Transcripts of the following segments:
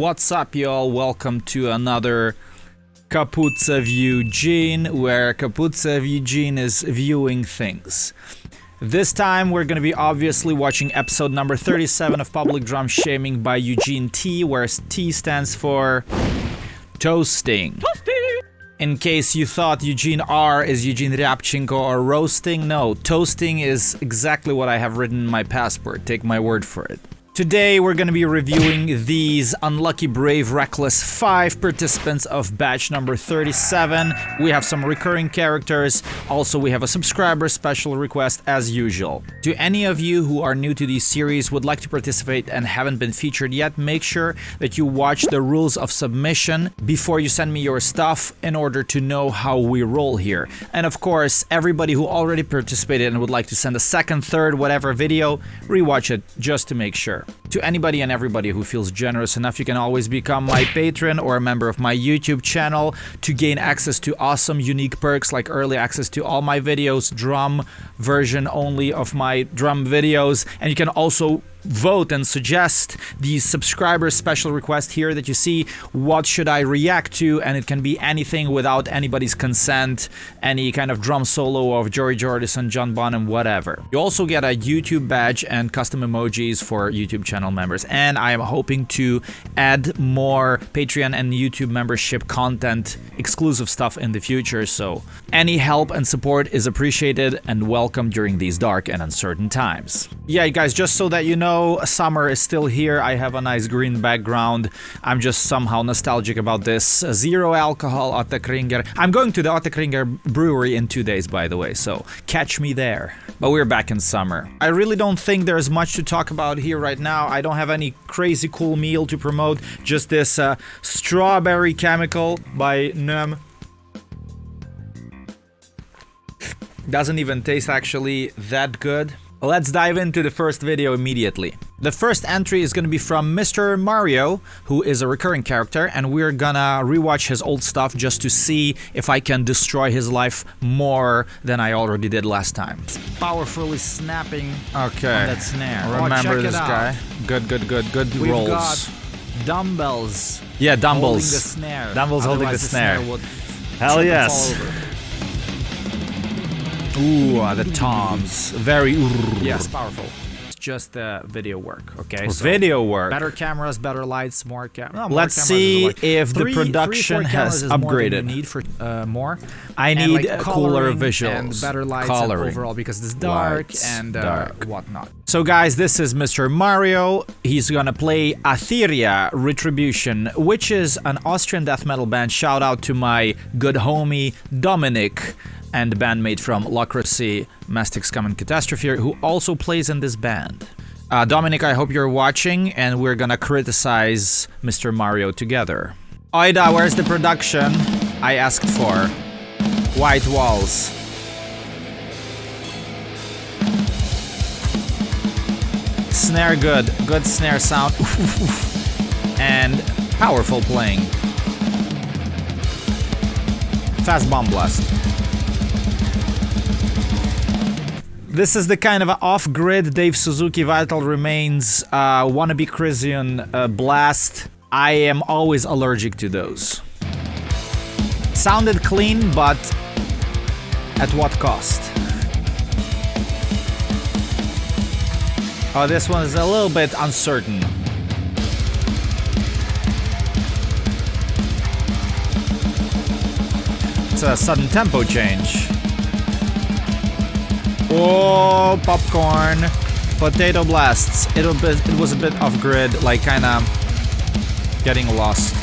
What's up, y'all? Welcome to another Kaputsa of Eugene, where Kaputsa of Eugene is viewing things. This time we're going to be obviously watching episode number 37 of Public Drum Shaming by Eugene T, where T stands for toasting. In case you thought Eugene R is Eugene Ryabchenko or roasting, no, toasting is exactly what I have written in my passport, take my word for it. Today we're going to be reviewing these Unlucky, Brave, Reckless 5 participants of batch number 37. We have some recurring characters, also we have a subscriber special request as usual. To any of you who are new to these series, would like to participate and haven't been featured yet, make sure that you watch the rules of submission before you send me your stuff in order to know how we roll here. And of course, everybody who already participated and would like to send a second, third, whatever video, rewatch it just to make sure. To anybody and everybody who feels generous enough, you can always become my patron or a member of my YouTube channel to gain access to awesome, unique perks like early access to all my videos, drum version only of my drum videos, and you can also vote and suggest the subscriber special request here that you see. What should I react to? And it can be anything without anybody's consent, any kind of drum solo of Joey Jordison, John Bonham, whatever. You also get a YouTube badge and custom emojis for YouTube channel members, and I am hoping to add more Patreon and YouTube membership content, exclusive stuff in the future, so any help and support is appreciated and welcome during these dark and uncertain times. Yeah, guys, just so that you know, summer is still here. I have a nice green background. I'm just somehow nostalgic about this. Zero alcohol Ottakringer. I'm going to the Ottakringer brewery in 2 days, by the way, so catch me there. But we're back in summer. I really don't think there's much to talk about here right now. I don't have any crazy cool meal to promote. Just this strawberry chemical by Num. Doesn't even taste actually that good. Let's dive into the first video immediately. The first entry is going to be from Mr. Mario, who is a recurring character, and we're gonna rewatch his old stuff just to see if I can destroy his life more than I already did last time. It's powerfully snapping on that snare. Remember this guy. Good We've rolls. Got dumbbells. Yeah, dumbbells. Holding the snare. Dumbbells holding the snare. Hell Hell yes. Ooh, the toms. Very Yes, powerful. It's just video work, okay? So video work. better cameras, better lights, more cameras. Let's see if the production has upgraded. Need for more. I and need like cooler coloring visuals. and better lights and overall because it's dark Lights, and dark. whatnot. So guys, this is Mr. Mario. He's gonna play Atheria Retribution, which is an Austrian death metal band. Shout out to my good homie Dominic and bandmate from Locracy, Mastic Scum and Catastrophe, who also plays in this band. Dominic, I hope you're watching, and we're gonna criticize Mr. Mario together. Oida, where's the production I asked for? White walls. Snare good snare sound. And powerful playing. Fast bomb blast. This is the kind of off-grid Dave Suzuki Vital Remains wannabe Crisian blast. I am always allergic to those. Sounded clean, but at what cost? Oh, this one is a little bit uncertain. It's a sudden tempo change. Oh, popcorn. Potato blasts. It was a bit off grid, like kinda getting lost.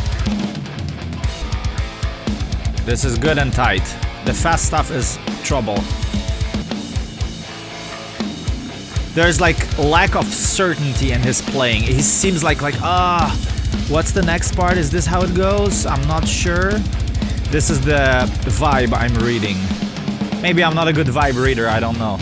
This is good and tight. The fast stuff is trouble. There's like lack of certainty in his playing. He seems like what's the next part? Is this how it goes? I'm not sure. This is the vibe I'm reading. Maybe I'm not a good vibe reader, I don't know.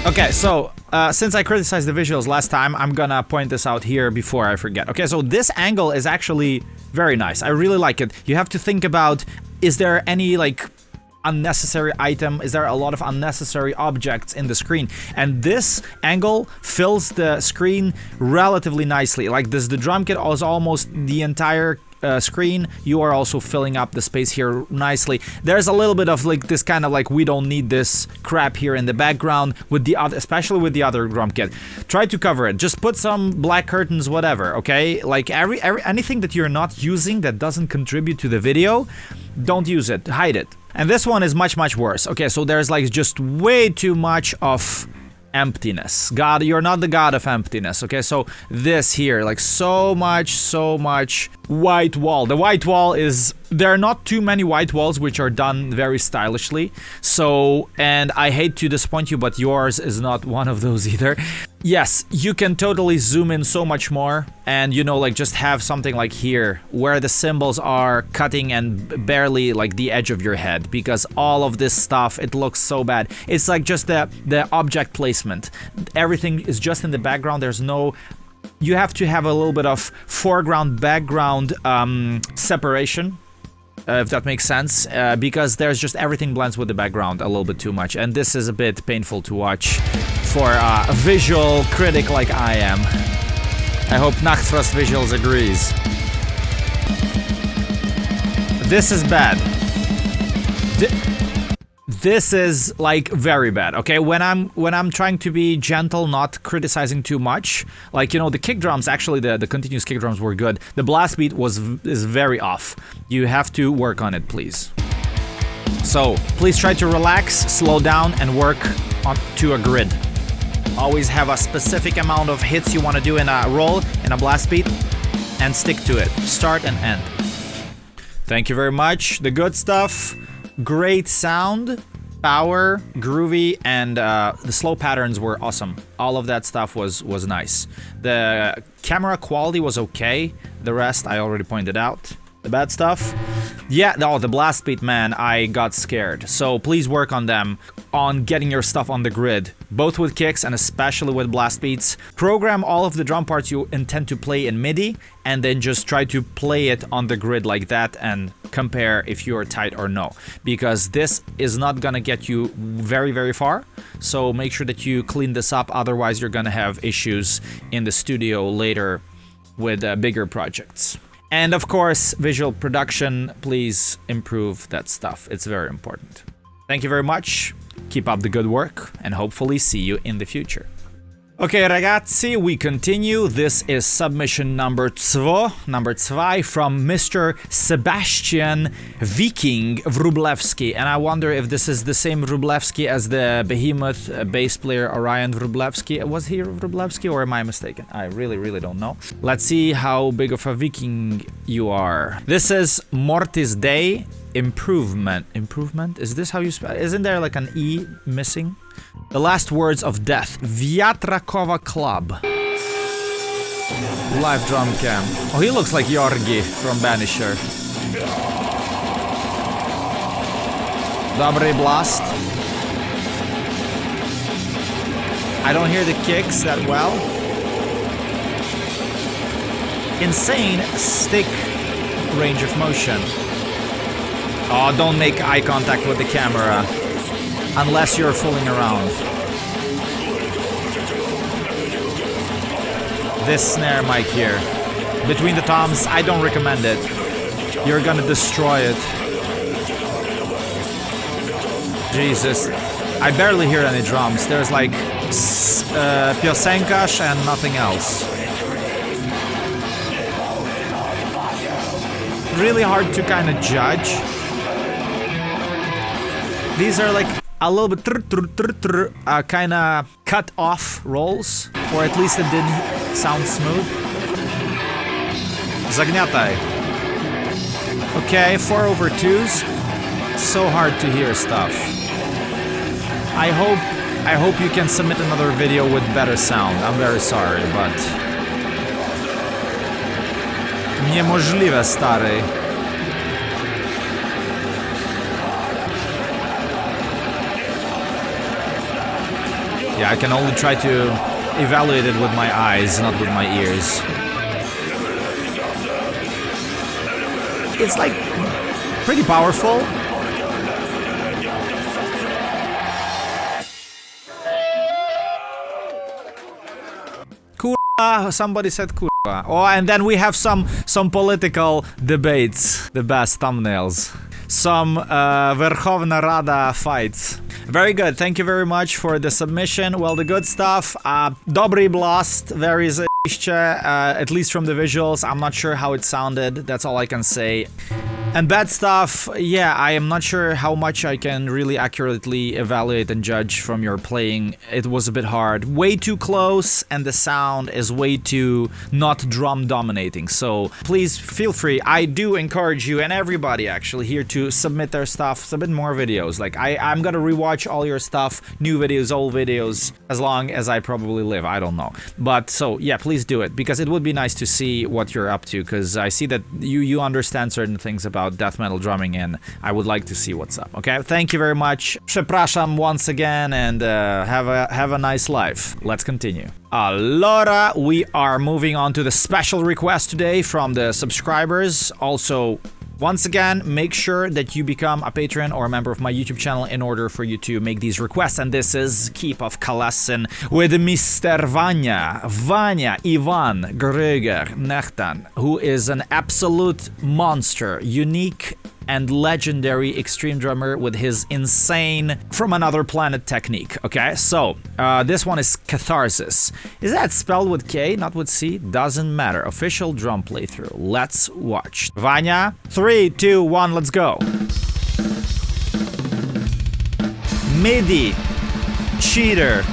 Okay, so since I criticized the visuals last time, I'm gonna point this out here before I forget. Okay, so this angle is actually very nice. I really like it. You have to think about, is there any like unnecessary item? Is there a lot of unnecessary objects in the screen? And this angle fills the screen relatively nicely. Like this, the drum kit is almost the entire screen. You are also filling up the space here nicely. There's a little bit of like this kind of like, we don't need this crap here in the background with the other, especially with the other drum kit. Try to cover it. Just put some black curtains, whatever. Okay, like anything that you're not using that doesn't contribute to the video, don't use it. Hide it. And this one is much worse. Okay, so there's like just way too much of emptiness. God, you're not the god of emptiness. Okay, so this here, like so much white wall. The white wall is, there are not too many white walls which are done very stylishly. So, and I hate to disappoint you, but yours is not one of those either. Yes, you can totally zoom in so much more, and you know, like just have something like here where the symbols are cutting and barely like the edge of your head, because all of this stuff, it looks so bad. It's like just the object placement. Everything is just in the background. There's no, you have to have a little bit of foreground background separation, if that makes sense, because there's just everything blends with the background a little bit too much, and this is a bit painful to watch for a visual critic like I am. I hope Nachtfrost Visuals agrees. This is bad. This is like very bad. Okay, when I'm trying to be gentle, not criticizing too much, like, you know, the kick drums, actually the continuous kick drums were good. The blast beat is very off. You have to work on it, please. So please try to relax, slow down, and work on to a grid. Always have a specific amount of hits you want to do in a roll, in a blast beat, and stick to it. Start and end. Thank you very much. The good stuff. Great sound, power, groovy, and the slow patterns were awesome. All of that stuff was nice. The camera quality was okay. The rest I already pointed out. The bad stuff, yeah, oh, the blast beat, man, I got scared. So please work on them, on getting your stuff on the grid, both with kicks and especially with blast beats. Program all of the drum parts you intend to play in MIDI, and then just try to play it on the grid like that and compare if you're tight or no, because this is not gonna get you very far. So make sure that you clean this up, otherwise you're gonna have issues in the studio later with bigger projects. And of course, visual production, please improve that stuff. It's very important. Thank you very much. Keep up the good work, and hopefully see you in the future. Okay, ragazzi, we continue. This is submission number 2 from Mr. Sebastian Wiking Wróblewski. And I wonder if this is the same Wróblewski as the behemoth bass player Orion Wróblewski. Was he Wróblewski, or am I mistaken? I really don't know. Let's see how big of a Viking you are. This is Mortis Day Improvement. Improvement? Is this how you spell? Isn't there like an E missing? The last words of death. Wiatrakova Club. Live drum cam. Oh, he looks like Yorgi from Banisher. Dobry blast. I don't hear the kicks that well. Insane stick range of motion. Oh, don't make eye contact with the camera. Unless you're fooling around. This snare mic here. Between the toms, I don't recommend it. You're gonna destroy it. Jesus. I barely hear any drums. There's like piosenkarz and nothing else. Really hard to kind of judge. These are like a little bit kind of cut off rolls, or at least it didn't sound smooth. Zagniataj. Okay, 4/2s. So hard to hear stuff. I hope you can submit another video with better sound. I'm very sorry, but niemożliwe, stary. Yeah, I can only try to evaluate it with my eyes, not with my ears. It's like pretty powerful. Somebody said kurwa. Oh, and then we have some political debates. The best thumbnails. Some Verkhovna Rada fights. Very good. Thank you very much for the submission. Well, the good stuff. Dobry blast. Very at least from the visuals. I'm not sure how it sounded. That's all I can say. And bad stuff, yeah, I am not sure how much I can really accurately evaluate and judge from your playing. It was a bit hard. Way too close, and the sound is way too not drum dominating. So please feel free. I do encourage you and everybody actually here to submit their stuff, submit more videos. Like I'm gonna rewatch all your stuff, new videos, old videos, as long as I probably live. I don't know. But so yeah, please do it, because it would be nice to see what you're up to, because I see that you understand certain things about death metal drumming, and I would like to see what's up. Okay, thank you very much. Przepraszam once again, and have a nice life. Let's continue. Allora, we are moving on to the special request today from the subscribers. Also, once again, make sure that you become a patron or a member of my YouTube channel in order for you to make these requests. And this is Keep of Kalasin with Mr. Vanya Ivan Gröger Nechtan, who is an absolute monster, unique and legendary extreme drummer with his insane from another planet technique. Okay, so this one is Catharsis. Is that spelled with K, not with C? Doesn't matter. Official drum playthrough. Let's watch. Vanya, 3, 2, 1, let's go. MIDI, cheater,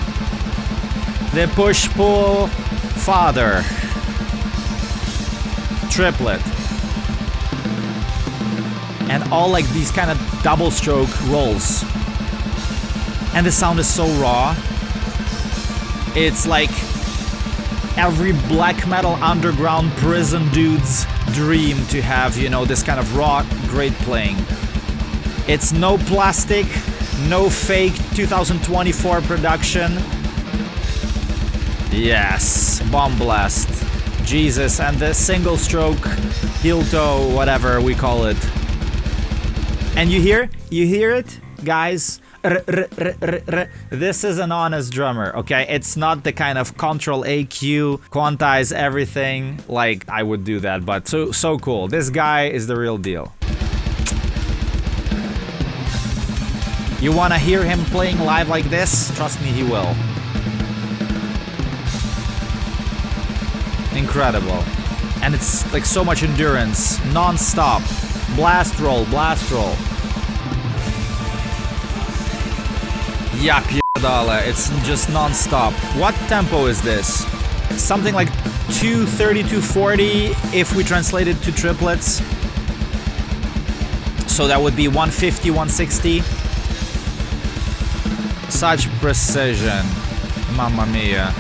the push-pull father, triplet. And all like these kind of double stroke rolls. And the sound is so raw. It's like every black metal underground prison dude's dream to have, you know, this kind of raw, great playing. It's no plastic, no fake 2024 production. Yes, bomb blast. Jesus, and the single stroke, heel toe, whatever we call it. And you hear it, guys? This is an honest drummer, okay? It's not the kind of Control AQ, quantize everything, like I would do that, but so cool. This guy is the real deal. You wanna hear him playing live like this? Trust me, he will. Incredible. And it's like so much endurance, non-stop. Blast roll, blast roll. Ja pierdolę, it's just non-stop. What tempo is this? Something like 230, 240 if we translate it to triplets. So that would be 150, 160. Such precision. Mamma mia.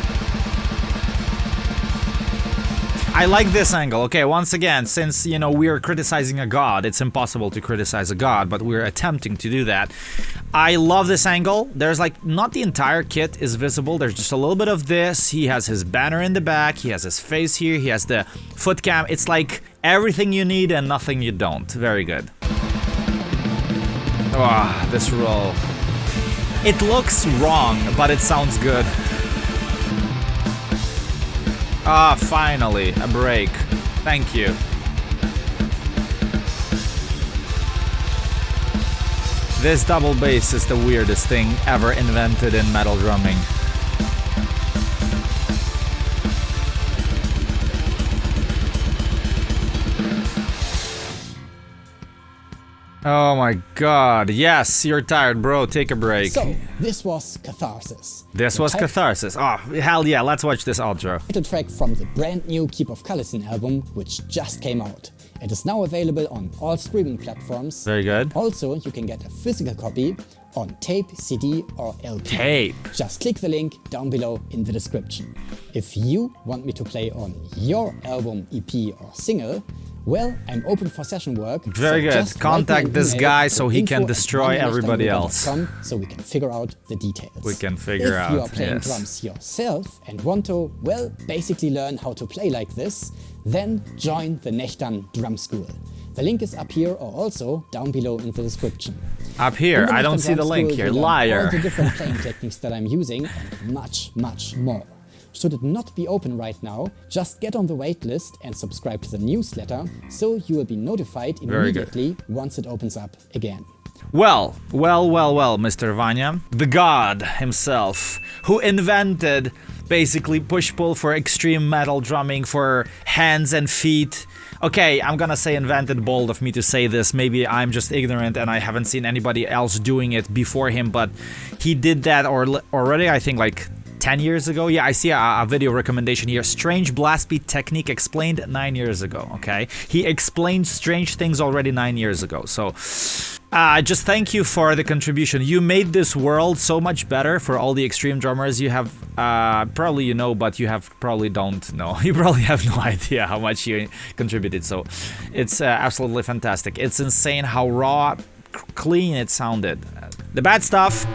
I like this angle. Okay, once again, since, you know, we're criticizing a god, it's impossible to criticize a god, but we're attempting to do that. I love this angle. There's like, not the entire kit is visible. There's just a little bit of this. He has his banner in the back. He has his face here. He has the foot cam. It's like everything you need and nothing you don't. Very good. Ah, this roll. It looks wrong, but it sounds good. Ah, finally, a break. Thank you. This double bass is the weirdest thing ever invented in metal drumming. Oh my god, yes, you're tired, bro, take a break. So, this was Catharsis. This was Catharsis. Oh, hell yeah, let's watch this outro. Title track from the brand new Keep of Kalasin album, which just came out. It is now available on all streaming platforms. Very good. Also, you can get a physical copy on tape, CD or LP. Tape. Just click the link down below in the description. If you want me to play on your album, EP or single, well, I'm open for session work. Very good. Contact this guy so he can destroy everybody else. So we can figure out the details. We can figure out, if you are playing drums yourself and want to, well, basically learn how to play like this, then join the Nechtan Drum School. The link is up here or also down below in the description. Up here? I don't see the link here. Liar. All the different playing techniques that I'm using and much, much more. Should it not be open right now, just get on the waitlist and subscribe to the newsletter so you will be notified immediately once it opens up again. Well, Mr. Vanya, the god himself, who invented basically push-pull for extreme metal drumming for hands and feet. Okay, I'm gonna say invented, bold of me to say this, maybe I'm just ignorant and I haven't seen anybody else doing it before him, but he did that already, I think, like 10 years ago. Yeah, I see a video recommendation here. Strange blast beat technique explained 9 years ago, okay? He explained strange things already 9 years ago, so... just thank you for the contribution. You made this world so much better for all the extreme drummers. You have, probably you know, but you have probably don't know. You probably have no idea how much you contributed, so it's absolutely fantastic. It's insane how raw, clean it sounded. The bad stuff,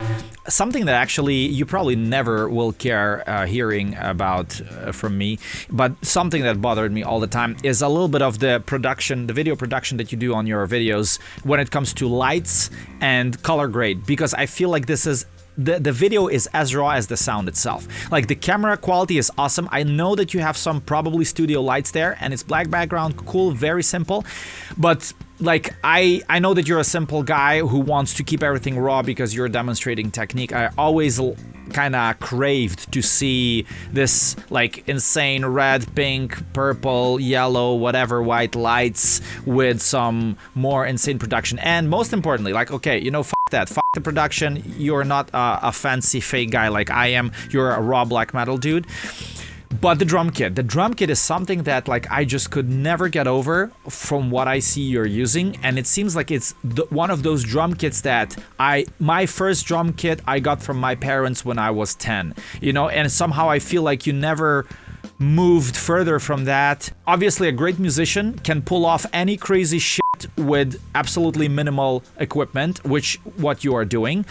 something that actually you probably never will care hearing about from me, but something that bothered me all the time is a little bit of the production, the video production that you do on your videos when it comes to lights and color grade, because I feel like this is the video is as raw as the sound itself. Like, the camera quality is awesome. I know that you have some probably studio lights there and it's black background, cool, very simple, but like, I know that you're a simple guy who wants to keep everything raw because you're demonstrating technique. I always kind of craved to see this like insane red, pink, purple, yellow, whatever, white lights with some more insane production. And most importantly, like, okay, you know, f that, f the production. You're not a fancy fake guy like I am. You're a raw black metal dude. But the drum kit is something that, like, I just could never get over from what I see you're using, and it seems like it's one of those drum kits that my first drum kit I got from my parents when I was 10, you know, and somehow I feel like you never moved further from that. Obviously, a great musician can pull off any crazy shit with absolutely minimal equipment, which what you are doing.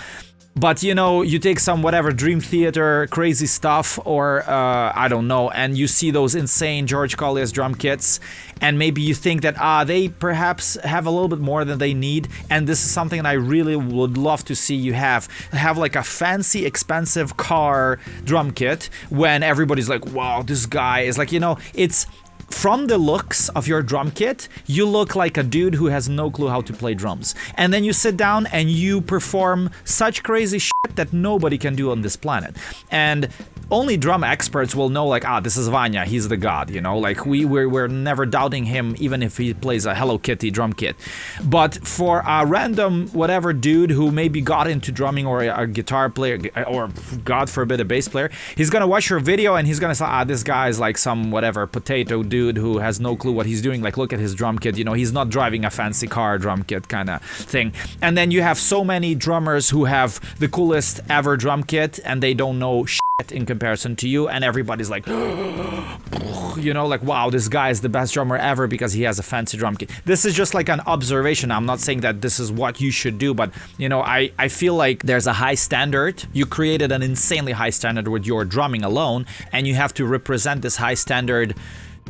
But, you know, you take some whatever Dream Theater crazy stuff, or I don't know, and you see those insane George Collier's drum kits, and maybe you think that they perhaps have a little bit more than they need, and this is something that I really would love to see you have like a fancy, expensive car drum kit when everybody's like, wow, this guy is like, you know, it's... From the looks of your drum kit, you look like a dude who has no clue how to play drums. And then you sit down and you perform such crazy shit that nobody can do on this planet. And only drum experts will know, like, this is Vanya, he's the god, you know, like we're never doubting him even if he plays a Hello Kitty drum kit. But for a random whatever dude who maybe got into drumming, or a guitar player, or God forbid a bass player, he's gonna watch your video and he's gonna say, this guy is like some whatever potato dude who has no clue what he's doing. Like, look at his drum kit, you know, he's not driving a fancy car drum kit kind of thing. And then you have so many drummers who have the coolest ever drum kit and they don't know shit in comparison to you, and everybody's like, you know, like, wow, this guy is the best drummer ever because he has a fancy drum kit. This is just like an observation. I'm not saying that this is what you should do, but, you know, I feel like there's a high standard. You created an insanely high standard with your drumming alone, and you have to represent this high standard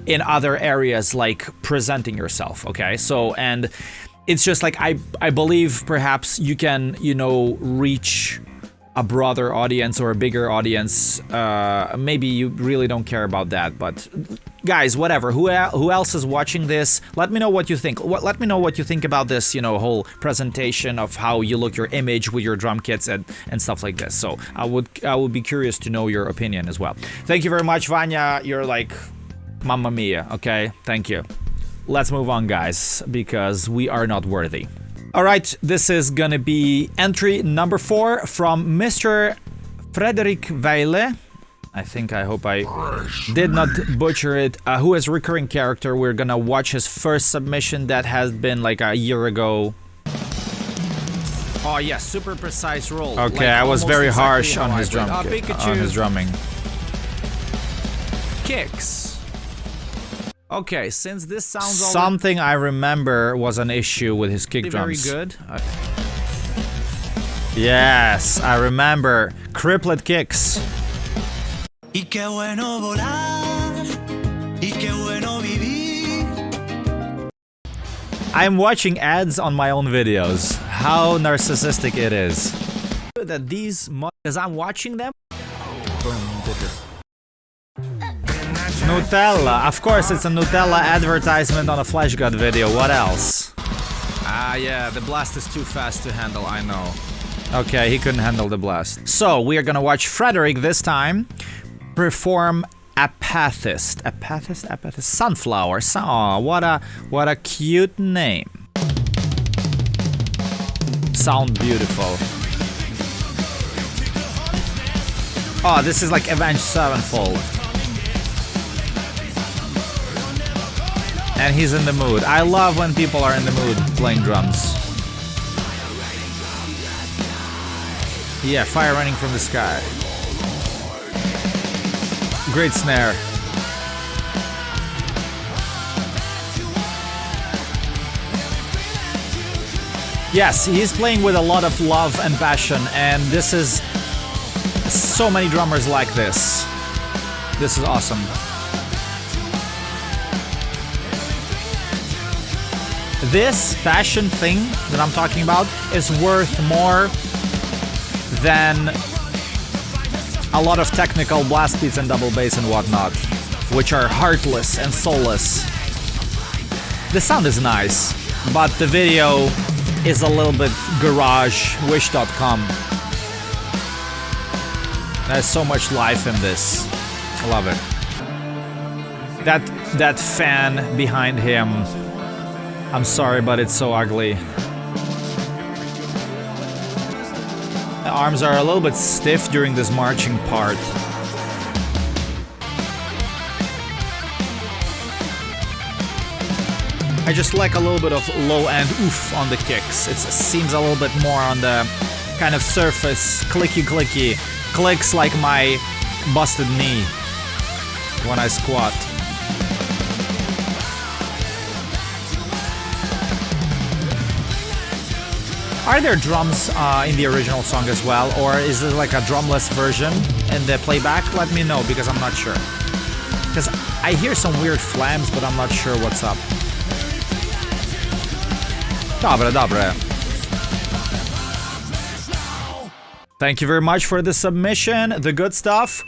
in other areas, like presenting yourself, okay? So, and it's just like, I believe perhaps you can, you know, reach a broader audience or a bigger audience. Maybe you really don't care about that, but guys, whatever, who else is watching this, let me know what you think. Let me know what you think about this, you know, whole presentation of how you look your image with your drum kits and stuff like this. So I would be curious to know your opinion as well. Thank you very much, Vanya. You're like mamma mia, okay? Thank you. Let's move on, guys, because we are not worthy. All right, this is gonna be entry number 4 from Mr. Frederik Weile. I hope I did not butcher it. Who is a recurring character. We're gonna watch his first submission that has been like a year ago. Oh yeah, super precise roll. Okay, like, I was very harsh on his drum kit, on his drumming. Kicks. Okay, since this sounds something I remember was an issue with his kick drums. Very good. Yes, I remember criplet kicks. I'm watching ads on my own videos. How narcissistic it is. That these, as I'm watching them. Nutella. Of course, it's a Nutella advertisement on a Flash God video. What else? Ah, yeah, the blast is too fast to handle, I know. Okay, he couldn't handle the blast. So, we are gonna watch Frederik this time perform Apathist. Apathist? Sunflower. Oh, what a cute name. Sound beautiful. Oh, this is like Avenged Sevenfold. And he's in the mood. I love when people are in the mood playing drums. Yeah, fire raining from the sky. Great snare. Yes, he's playing with a lot of love and passion, and this is so many drummers like this. This is awesome. This passion thing that I'm talking about is worth more than a lot of technical blast beats and double bass and whatnot, which are heartless and soulless. The sound is nice, but the video is a little bit garage, wish.com. There's so much life in this. I love it. That fan behind him, I'm sorry, but it's so ugly. The arms are a little bit stiff during this marching part. I just like a little bit of low end oof on the kicks. It seems a little bit more on the kind of surface, clicky clicks like my busted knee when I squat. Are there drums in the original song as well, or is it like a drumless version in the playback? Let me know, because I'm not sure. Because I hear some weird flams, but I'm not sure what's up. Dobre. Thank you very much for the submission. The good stuff.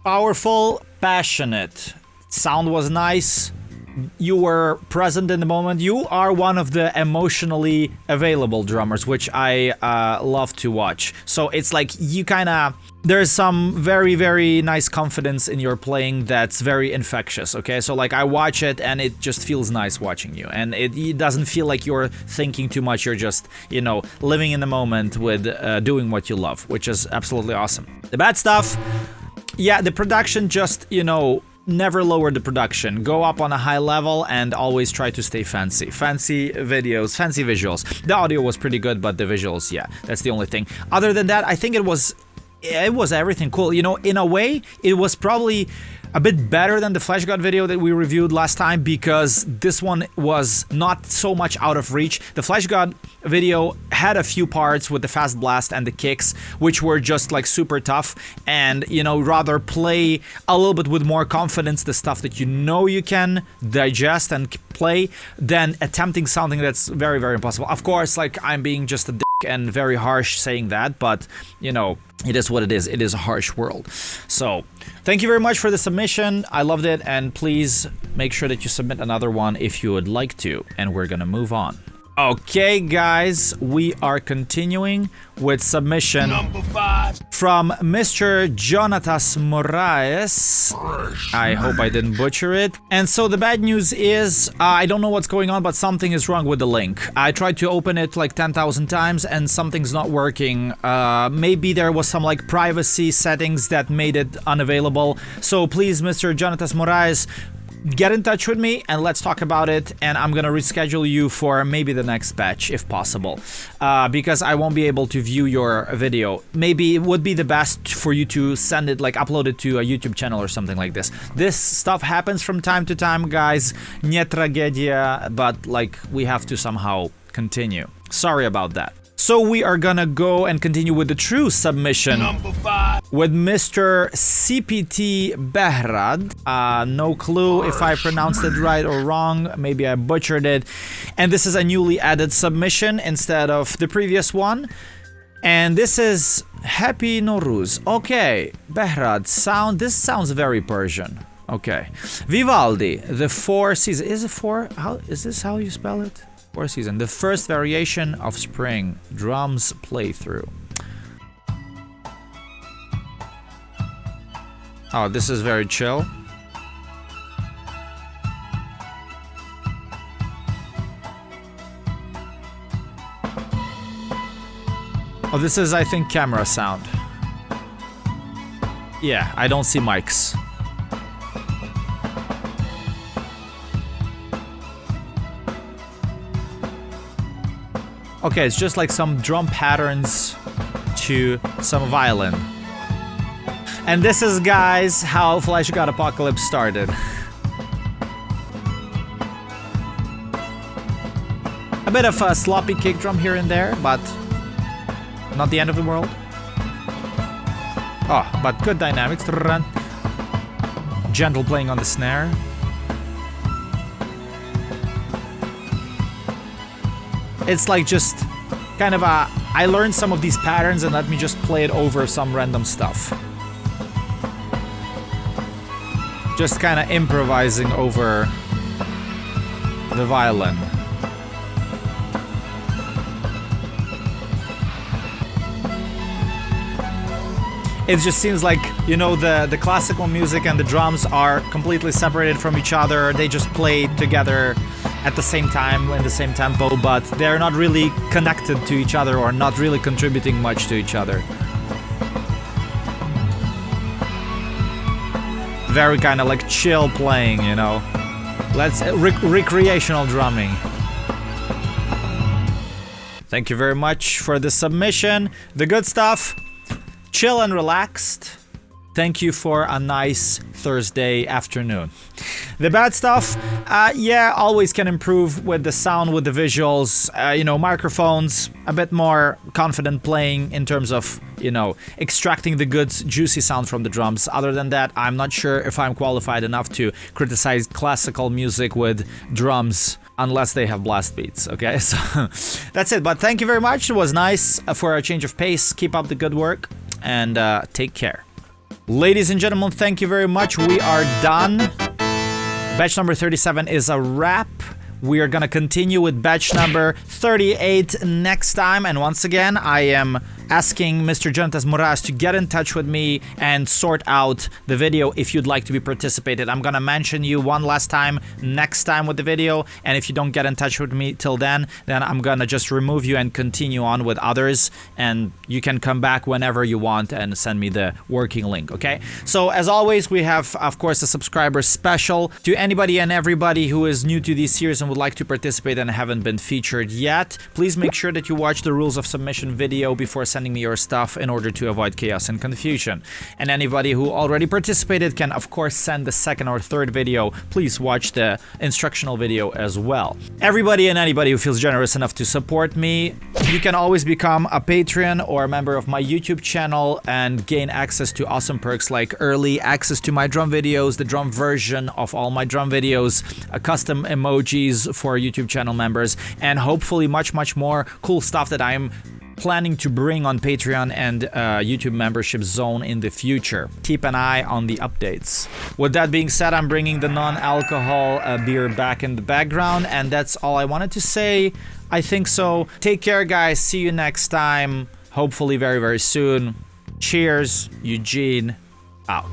Powerful, passionate. Sound was nice. You were present in the moment. You are one of the emotionally available drummers, which I love to watch. So it's like you kind of... There's some very, very nice confidence in your playing that's very infectious, okay? So like I watch it and it just feels nice watching you. And it doesn't feel like you're thinking too much. You're just, you know, living in the moment with doing what you love, which is absolutely awesome. The bad stuff, yeah, the production just, you know... Never lower the production. Go up on a high level and always try to stay fancy. Fancy videos, fancy visuals. The audio was pretty good, but the visuals, yeah, that's the only thing. Other than that, I think it was everything cool. You know, in a way, it was probably a bit better than the Flash God video that we reviewed last time, because this one was not so much out of reach. The Flash God video had a few parts with the fast blast and the kicks, which were just like super tough, and you know, rather play a little bit with more confidence the stuff that you know you can digest and play than attempting something that's very, very impossible. Of course, like I'm being just a dick and very harsh saying that, but you know, it is what it is. It is a harsh world. So thank you very much for the submission. I loved it, and please make sure that you submit another one if you would like to, and we're gonna move on. Okay, guys, we are continuing with submission number 5 from Mr. Jonatas Moraes. I hope I didn't butcher it. And so the bad news is, I don't know what's going on, but something is wrong with the link. I tried to open it like 10,000 times and something's not working. Maybe there was some like privacy settings that made it unavailable. So please, Mr. Jonatas Moraes, get in touch with me and let's talk about it, and I'm gonna reschedule you for maybe the next batch if possible, because I won't be able to view your video. Maybe it would be the best for you to send it, like upload it to a YouTube channel or something like this. This stuff happens from time to time, guys. Nie tragedia, but like we have to somehow continue. Sorry about that. So we are gonna go and continue with the true submission number 5 with Mr. cpt.behrad. No clue if I pronounced it right or wrong. Maybe I butchered it. And this is a newly added submission instead of the previous one. And this is Happy Nowruz. Okay, Behrad, this sounds very Persian. Okay. Vivaldi, the four season. Is it four? How is this how you spell it? Four season. The first variation of spring. Drums playthrough. Oh, this is very chill. Oh, this is, I think, camera sound. Yeah, I don't see mics. Okay, it's just like some drum patterns to some violin. And this is, guys, how Flash God Apocalypse started. A bit of a sloppy kick drum here and there, but not the end of the world. Oh, but good dynamics. Gentle playing on the snare. It's like just kind of a... I learned some of these patterns and let me just play it over some random stuff. Just kind of improvising over the violin. It just seems like, you know, the classical music and the drums are completely separated from each other. They just play together at the same time, in the same tempo, but they're not really connected to each other or not really contributing much to each other. Very kind of like chill playing, you know. Let's recreational drumming. Thank you very much for the submission. The good stuff. Chill and relaxed. Thank you for a nice Thursday afternoon. The bad stuff, yeah, always can improve with the sound, with the visuals, you know, microphones, a bit more confident playing in terms of, you know, extracting the good, juicy sound from the drums. Other than that, I'm not sure if I'm qualified enough to criticize classical music with drums unless they have blast beats, okay? So that's it, but thank you very much. It was nice for a change of pace. Keep up the good work and take care. Ladies and gentlemen, thank you very much. We are done. Batch number 37 is a wrap. We are gonna continue with batch number 38 next time. And once again, I am asking Mr. Jontas Moraz to get in touch with me and sort out the video if you'd like to be participated. I'm gonna mention you one last time next time with the video, and if you don't get in touch with me till then I'm gonna just remove you and continue on with others, and you can come back whenever you want and send me the working link, okay? So as always, we have, of course, a subscriber special. To anybody and everybody who is new to this series and would like to participate and haven't been featured yet, please make sure that you watch the rules of submission video before sending me your stuff in order to avoid chaos and confusion. And anybody who already participated can, of course, send the second or third video. Please watch the instructional video as well. Everybody and anybody who feels generous enough to support me, you can always become a Patreon or a member of my YouTube channel and gain access to awesome perks like early access to my drum videos, the drum version of all my drum videos, custom emojis for YouTube channel members, and hopefully much more cool stuff that I'm planning to bring on Patreon and YouTube membership zone in the future. Keep an eye on the updates. With that being said, I'm bringing the non-alcohol beer back in the background, and that's all I wanted to say. I think so. Take care, guys. See you next time. Hopefully very soon. Cheers. Eugene out.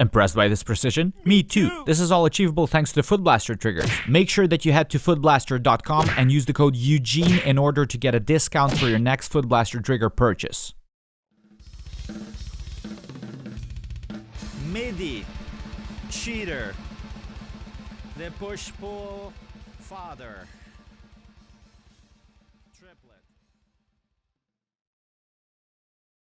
Impressed by this precision? Me too. This is all achievable thanks to the Foot Blaster triggers. Make sure that you head to footblaster.com and use the code Eugene in order to get a discount for your next Foot Blaster trigger purchase. MIDI, cheater, the push-pull father.